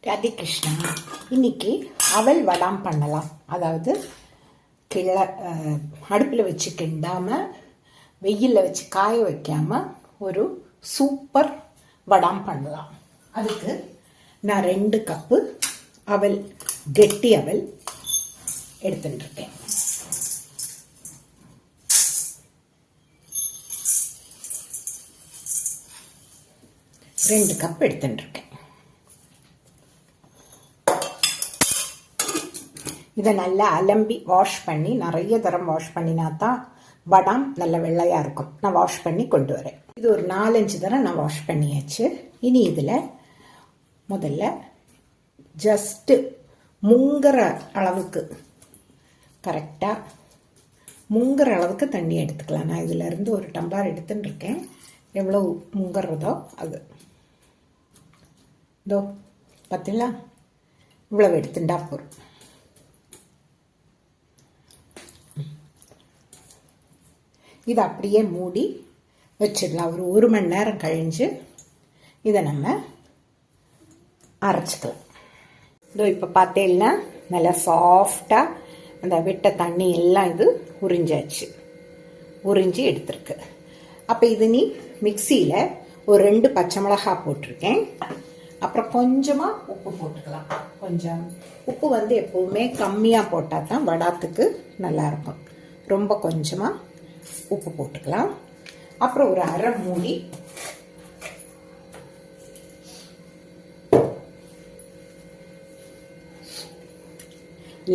ராதே கிருஷ்ணா. இன்னைக்கு அவல் வடாம் பண்ணலாம். அதாவது அடுப்பில் வச்சு கிண்டாமல் வெயிலில் வச்சு காய வைக்காம ஒரு சூப்பர் வடாம் பண்ணலாம். அதுக்கு நான் 2 கப்பு அவல், கெட்டி அவல் எடுத்துட்டு இருக்கேன். ரெண்டு கப் எடுத்துட்டு இருக்கேன். இதை நல்லா அலம்பி வாஷ் பண்ணி, நிறைய தரம் வாஷ் பண்ணினா தான் வடாம் நல்ல வெள்ளையா இருக்கும். நான் வாஷ் பண்ணி கொண்டு வரேன். இது ஒரு 4-5 தரம் நான் வாஷ் பண்ணியாச்சு. இனி இதில் முதல்ல ஜஸ்ட் முங்குற அளவுக்கு, கரெக்டாக முங்குற அளவுக்கு தண்ணி எடுத்துக்கலாம். நான் இதில் இருந்து ஒரு டம்ளர் எடுத்துட்டு இருக்கேன். எவ்வளோ முங்குறதோ அது இதோ பார்த்தீங்களா, இவ்வளவு எடுத்துட்டா போதும். இதை அப்படியே மூடி வச்சிடலாம். ஒரு 1 மணி நேரம் கழிஞ்சு இதை நம்ம அரைச்சிக்கலாம். இதோ இப்போ பார்த்தேன்னா நல்லா சாஃப்டாக அந்த விட்ட தண்ணி எல்லாம் இது உறிஞ்சி எடுத்துருக்கு. அப்போ இது நீ மிக்சியில் ஒரு 2 பச்சை மிளகாய் போட்டிருக்கேன். அப்புறம் கொஞ்சமாக உப்பு போட்டுக்கலாம். கொஞ்சம் உப்பு எப்பவுமே கம்மியாக போட்டால் தான் வடாத்துக்கு நல்லாயிருக்கும். ரொம்ப கொஞ்சமாக உப்பு போட்டுக்கலாம். அப்புறம் ஒரு அரை மூடி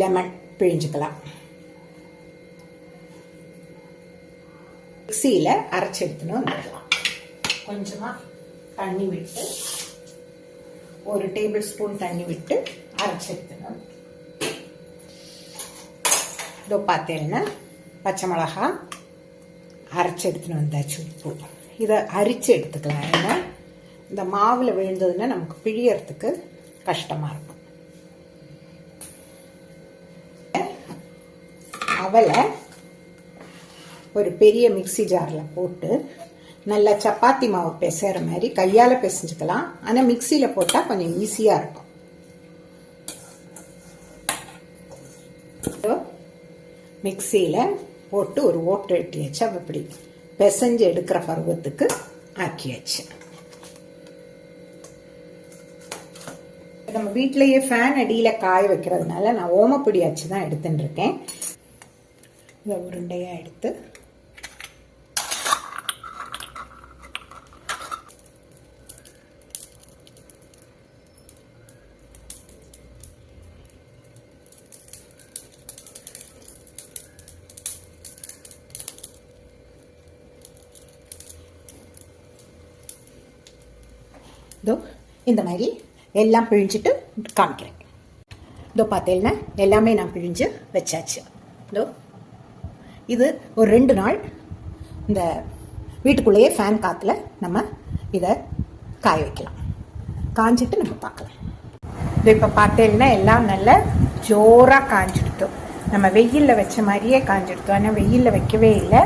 லெமன் பிழிஞ்சுக்கலாம். மிக்சியில் அரைச்சி எடுத்துன்னு வந்துடலாம். கொஞ்சமாக தண்ணி விட்டு, 1 டேபிள் ஸ்பூன் தண்ணி விட்டு அரைச்சி எடுத்துணும். இதோ பார்த்தேன்னா பச்சை மிளகா அரைச்சி எடுத்துன்னு வந்தாச்சு. உப்பு இதை அரிச்சு எடுத்துக்கலாம். ஏன்னா இந்த மாவில் விழுந்ததுன்னா நமக்கு பிழியறதுக்கு கஷ்டமாக இருக்கும். அவலை ஒரு பெரிய மிக்சி ஜாரில் போட்டு நல்லா சப்பாத்தி மாவு பிசைற மாதிரி கையால் பிசைஞ்சுக்கலாம். ஆனால் மிக்சியில் போட்டால் கொஞ்சம் ஈஸியாக இருக்கும். மிக்சியில் போட்டு ஒரு ஓட்டு வெட்டியாச்சு. அப்படி பிசைஞ்சு எடுக்கிற பருவத்துக்கு ஆக்கியாச்சு. நம்ம வீட்டிலேயே ஃபேன் அடியில் காய வைக்கிறதுனால நான் ஓமப்பொடி ஆச்சு தான் எடுத்துட்டு இருக்கேன். இதை உருண்டையாக எடுத்து இதோ இந்த மாதிரி எல்லாம் பிழிஞ்சிட்டு காமிக்கிறேன். இதோ பார்த்தேன்னா எல்லாமே நான் பிழிஞ்சு வச்சாச்சு. இதோ இது ஒரு 2 நாள் இந்த வீட்டுக்குள்ளேயே ஃபேன் காற்றுல நம்ம இதை காய வைக்கலாம். காஞ்சிட்டு நம்ம பார்க்கலாம். இது இப்போ பார்த்தேன்னா எல்லாம் நல்ல ஜோராக காஞ்சிடுத்தோம். நம்ம வெயிலில் வச்ச மாதிரியே காஞ்சிடுத்தோம். ஆனால் வெயிலில் வைக்கவே இல்லை,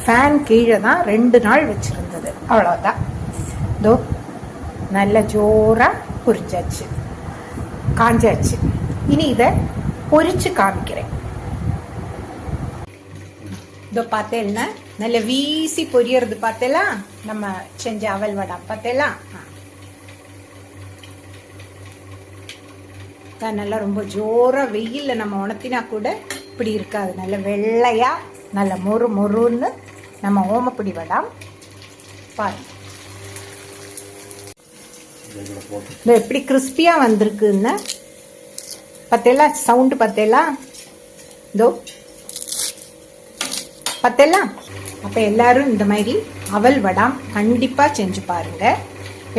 ஃபேன் கீழே தான் 2 நாள் வச்சுருந்தது. அவ்வளோதான். இதோ நல்ல ஜோராக பொரிச்சாச்சு, காஞ்சாச்சு. இனி இதை பொரிச்சு காமிக்கிறேன். இதோ பார்த்தேன்னா நல்ல வீசி பொரியறது பார்த்தேலாம். நம்ம செஞ்ச அவல் வடை பார்த்தேலாம். நல்லா ரொம்ப ஜோரா வெயில்ல நம்ம உணர்த்தினா கூட இப்படி இருக்காது. நல்ல வெள்ளையா நல்ல மொறுன்னு நம்ம ஓமப்பொடி வடாம் பாருங்க. எப்படி கிறிஸ்பியா வந்திருக்குன்னு பார்த்தேலா, சவுண்டு பார்த்தேலா, இதோ பார்த்தேலா. அப்ப எல்லாரும் இந்த மாதிரி அவல் வடாம் கண்டிப்பா செஞ்சு பாருங்க.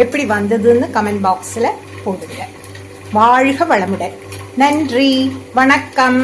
எப்படி வந்ததுன்னு கமெண்ட் பாக்ஸ்ல போடுங்க. வாழ்க வளமுடன். நன்றி, வணக்கம்.